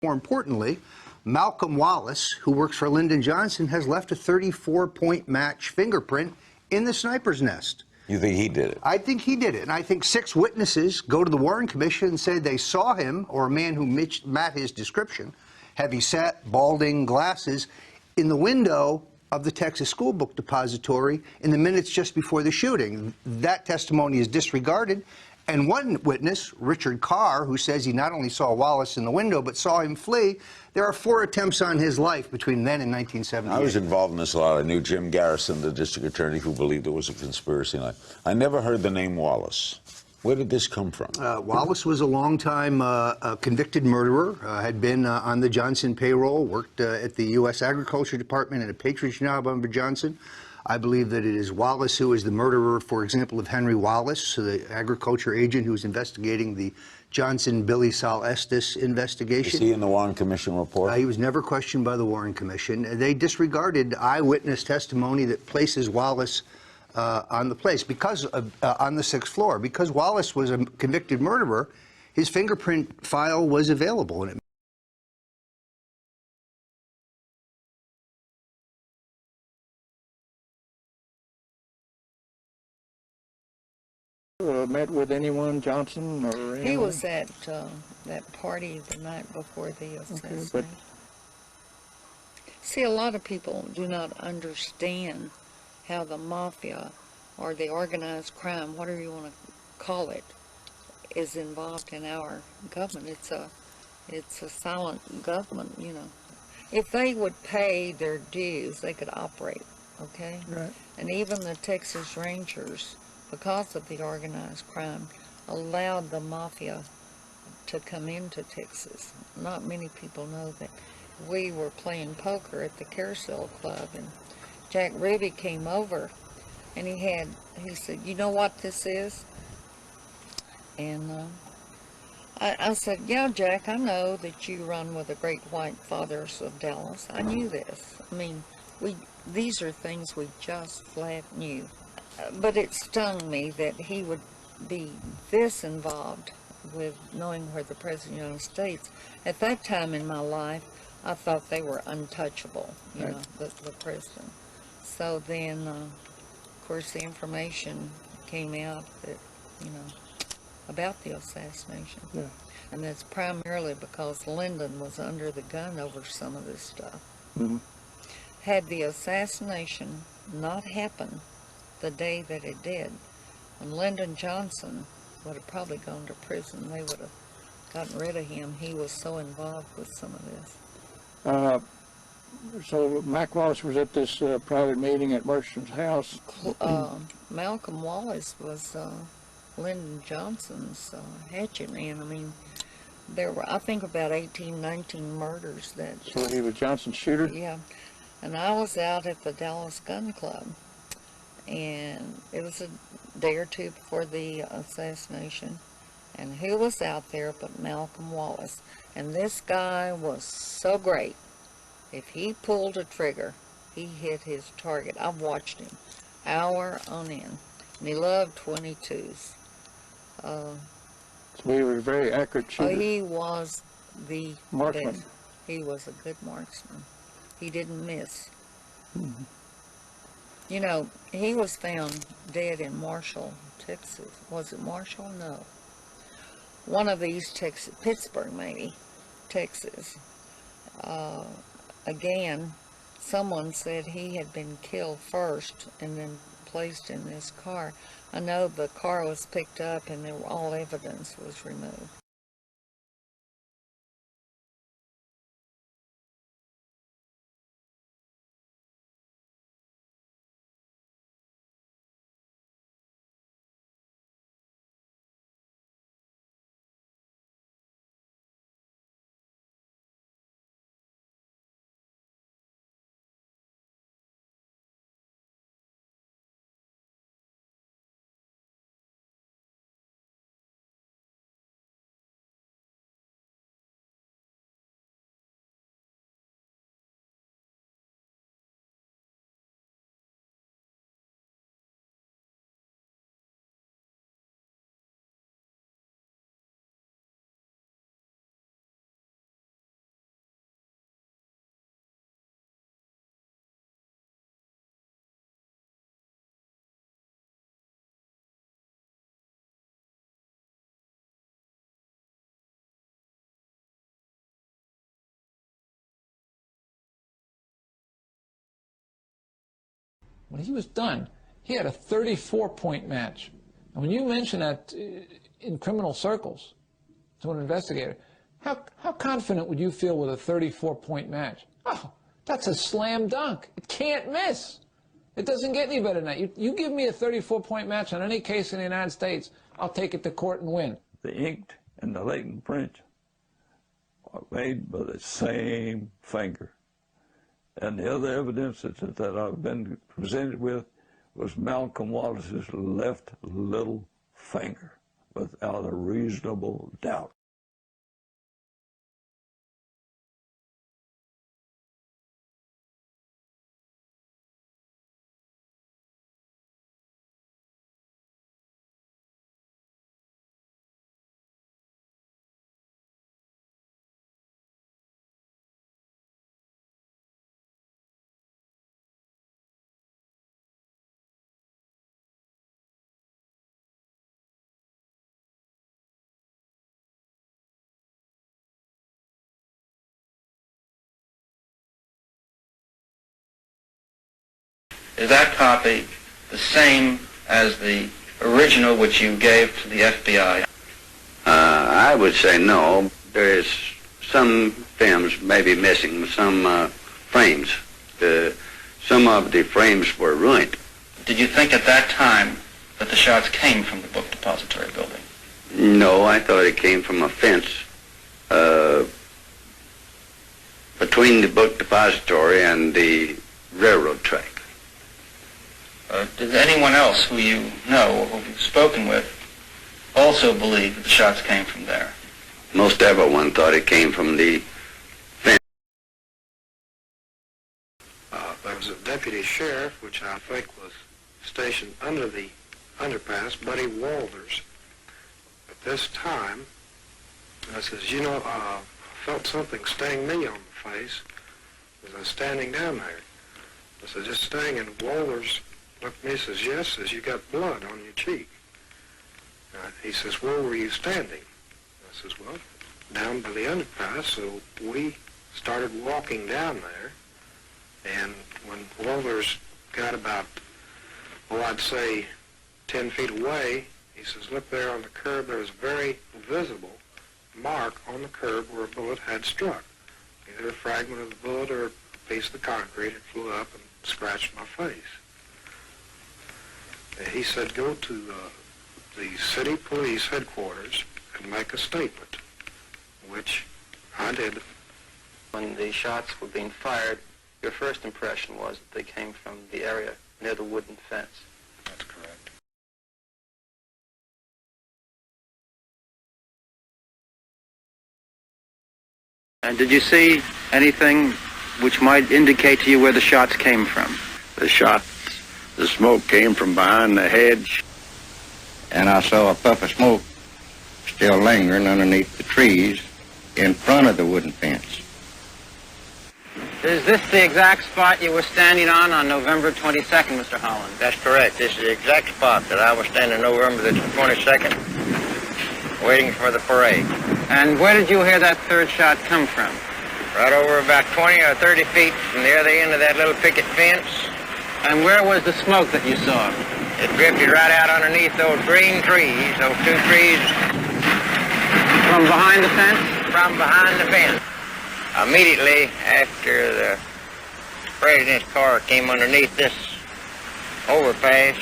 More importantly, Malcolm Wallace, who works for Lyndon Johnson, has left a 34-point match fingerprint in the sniper's nest. You think he did it? I think he did it. And I think 6 witnesses go to the Warren Commission and say they saw him, or a man who met his description, heavy-set, balding, glasses, in the window of the Texas School Book Depository in the minutes just before the shooting. That testimony is disregarded. And one witness, Richard Carr, who says he not only saw Wallace in the window, but saw him flee. There are 4 attempts on his life between then and 1978. I was involved in this a lot. I knew Jim Garrison, the district attorney, who believed it was a conspiracy. I never heard the name Wallace. Where did this come from? Wallace was a longtime convicted murderer, had been on the Johnson payroll, worked at the U.S. Agriculture Department and a patronage job under Johnson. I believe that it is Wallace who is the murderer, for example, of Henry Wallace, the agriculture agent who was investigating the Johnson-Billy Sol Estes investigation. Is he in the Warren Commission report? He was never questioned by the Warren Commission. They disregarded eyewitness testimony that places Wallace on the place because on the 6th floor. Because Wallace was a convicted murderer, his fingerprint file was available, and it met with anyone, Johnson, or anyone? He was at that party the night before the assassination. Okay, See, a lot of people do not understand how the mafia or the organized crime, whatever you want to call it, is involved in our government. It's a silent government, you know. If they would pay their dues, they could operate, okay? Right. And even the Texas Rangers, because of the organized crime, allowed the mafia to come into Texas. Not many people know that. We were playing poker at the Carousel Club, and Jack Ruby came over, and he said, "You know what this is?" And I said, "Yeah, Jack, I know that you run with the Great White Fathers of Dallas. I knew this. I mean, these are things we just flat knew." But it stung me that he would be this involved with knowing where the President of the United States. At that time in my life, I thought they were untouchable, you know, the President. So then, of course, the information came out that, you know, about the assassination. Yeah. And that's primarily because Lyndon was under the gun over some of this stuff. Mm-hmm. Had the assassination not happened the day that it did, and Lyndon Johnson would have probably gone to prison, they would have gotten rid of him. He was so involved with some of this. So Mac Wallace was at this private meeting at Merchant's house. Malcolm Wallace was Lyndon Johnson's hatchet man. I mean, there were, I think, about 18, 19 murders that... So he was Johnson's shooter? Yeah. And I was out at the Dallas Gun Club, and it was a day or two before the assassination. And who was out there but Malcolm Wallace? And this guy was so great. If he pulled a trigger, he hit his target. I've watched him hour on end. And he loved 22s. So he was a very accurate shooter. He was the marksman. best. He was a good marksman. He didn't miss. Mm-hmm. You know, he was found dead in Marshall, Texas. Was it Marshall? No. One of these Texas, Pittsburgh maybe, Texas. Again, someone said he had been killed first and then placed in this car. I know the car was picked up and all evidence was removed. when he was done, he had a 34-point match. And when you mention that in criminal circles to an investigator, how confident would you feel with a 34-point match? Oh, that's a slam dunk. It can't miss. It doesn't get any better than that. You give me a 34-point match on any case in the United States, I'll take it to court and win. The inked and the latent prints are made by the same finger. And the other evidence that I've been presented with was Malcolm Wallace's left little finger, without a reasonable doubt. Is that copy the same as the original which you gave to the FBI? I would say no. There is some films maybe missing, some frames. Some of the frames were ruined. Did you think at that time that the shots came from the book depository building? No, I thought it came from a fence between the book depository and the railroad track. Did anyone else who you know or who you've spoken with also believe that the shots came from there? Most everyone thought it came from the fence. There was a deputy sheriff, which I think was stationed under the underpass, Buddy Walters. At this time, I says, you know, I felt something sting me on the face as I was standing down there. I said, just sting, and Walters looked at me and says, yes, says, you got blood on your cheek. He says, where were you standing? I says, well, down by the underpass. So we started walking down there, and when Walters got about, I'd say 10 feet away, he says, look there on the curb, there was a very visible mark on the curb where a bullet had struck. Either a fragment of the bullet or a piece of the concrete. It flew up and scratched my face. He said, go to the city police headquarters and make a statement, which I did. When the shots were being fired, your first impression was that they came from the area near the wooden fence. That's correct. And did you see anything which might indicate to you where the shots came from? The smoke came from behind the hedge, and I saw a puff of smoke still lingering underneath the trees in front of the wooden fence. Is this the exact spot you were standing on November 22nd, Mr. Holland? That's correct. This is the exact spot that I was standing November the 22nd, waiting for the parade. And where did you hear that third shot come from? Right over about 20 or 30 feet from the other end of that little picket fence. And where was the smoke that you saw? It drifted right out underneath those green trees, those two trees. From behind the fence? From behind the fence. Immediately after the president's car came underneath this overpass,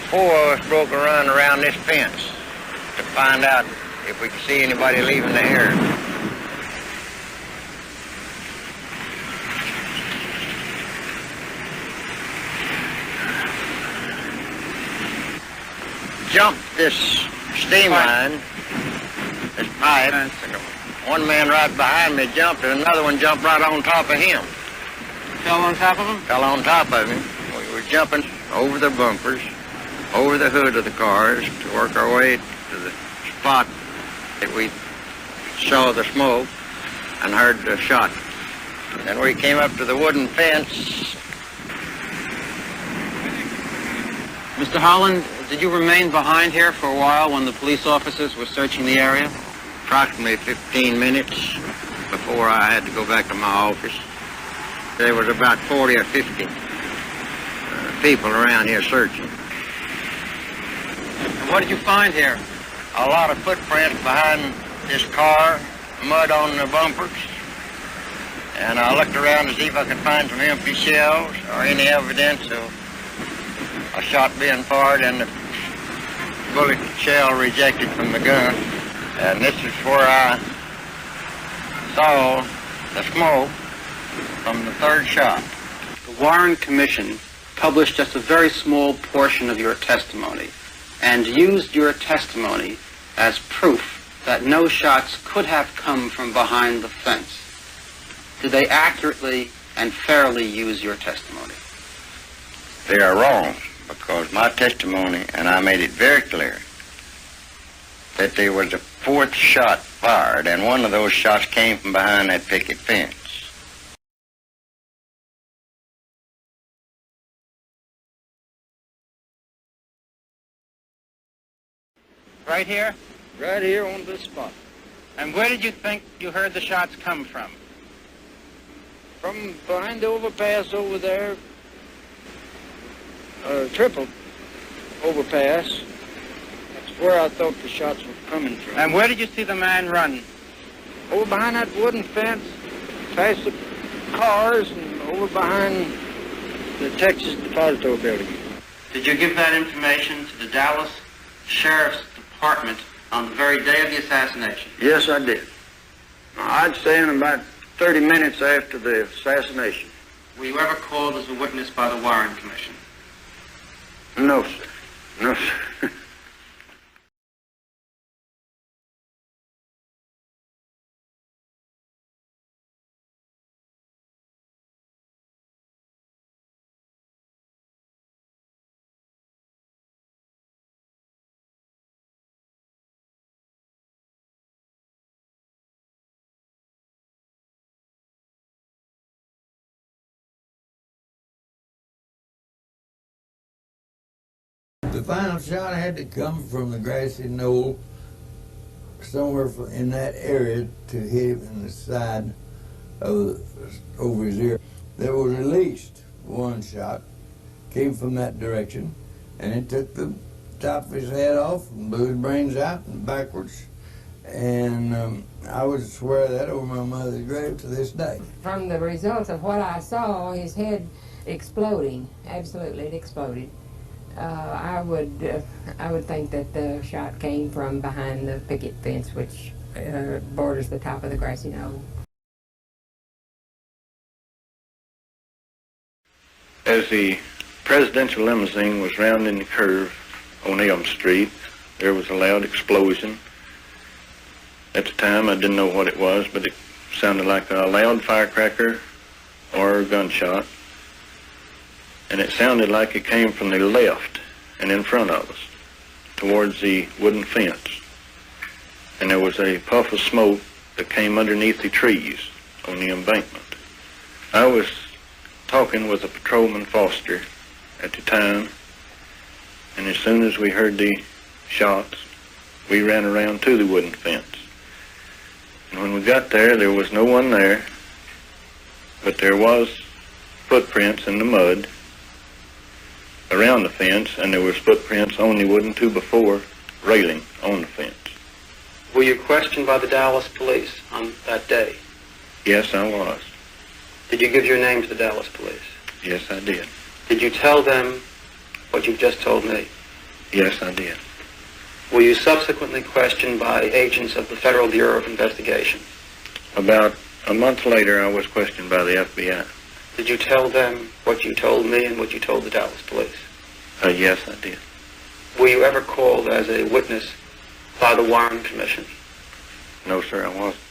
four of us broke a run around this fence to find out if we could see anybody leaving the area. Jumped this steam line, this pipe, and one man right behind me jumped, and another one jumped right on top of him. Fell on top of him? Fell on top of him. We were jumping over the bumpers, over the hood of the cars to work our way to the spot that we saw the smoke and heard the shot. Then we came up to the wooden fence. Mr. Holland, did you remain behind here for a while when the police officers were searching the area? Approximately 15 minutes before I had to go back to my office. There was about 40 or 50. people around here searching. And what did you find here? A lot of footprints behind this car, mud on the bumpers. And I looked around to see if I could find some empty shells or any evidence of a shot being fired and the bullet shell rejected from the gun. And this is where I saw the smoke from the third shot. The Warren Commission published just a very small portion of your testimony and used your testimony as proof that no shots could have come from behind the fence. Did they accurately and fairly use your testimony? They are wrong, because my testimony, and I made it very clear, that there was a fourth shot fired, and one of those shots came from behind that picket fence. Right here? Right here on this spot. And where did you think you heard the shots come from? From behind the overpass over there, triple overpass. That's where I thought the shots were coming from. And where did you see the man run? Over behind that wooden fence, past the cars, and over behind the Texas Depository Building. Did you give that information to the Dallas Sheriff's Department on the very day of the assassination? Yes, I did. I'd say in about 30 minutes after the assassination. Were you ever called as a witness by the Warren Commission? No, sir. No, sir. The final shot had to come from the grassy knoll somewhere in that area to hit him in the side of over his ear. There was at least one shot came from that direction, and it took the top of his head off and blew his brains out and backwards. And I would swear that over my mother's grave to this day. From the results of what I saw, his head exploding, absolutely it exploded. I would think that the shot came from behind the picket fence, which borders the top of the grassy knoll. As the presidential limousine was rounding the curve on Elm Street, there was a loud explosion. At the time, I didn't know what it was, but it sounded like a loud firecracker or a gunshot. And it sounded like it came from the left and in front of us, towards the wooden fence. And there was a puff of smoke that came underneath the trees on the embankment. I was talking with a patrolman Foster at the time, and as soon as we heard the shots, we ran around to the wooden fence. And when we got there, there was no one there, but there was footprints in the mud around the fence, and there was footprints on the wooden 2x4 railing on the fence. Were you questioned by the Dallas police on that day? Yes, I was. Did you give your name to the Dallas police? Yes, I did. Did you tell them what you've just told me? Yes, I did. Were you subsequently questioned by agents of the Federal Bureau of Investigation? About a month later, I was questioned by the FBI. Did you tell them what you told me and what you told the Dallas police? Yes, I did. Were you ever called as a witness by the Warren Commission? No, sir, I wasn't.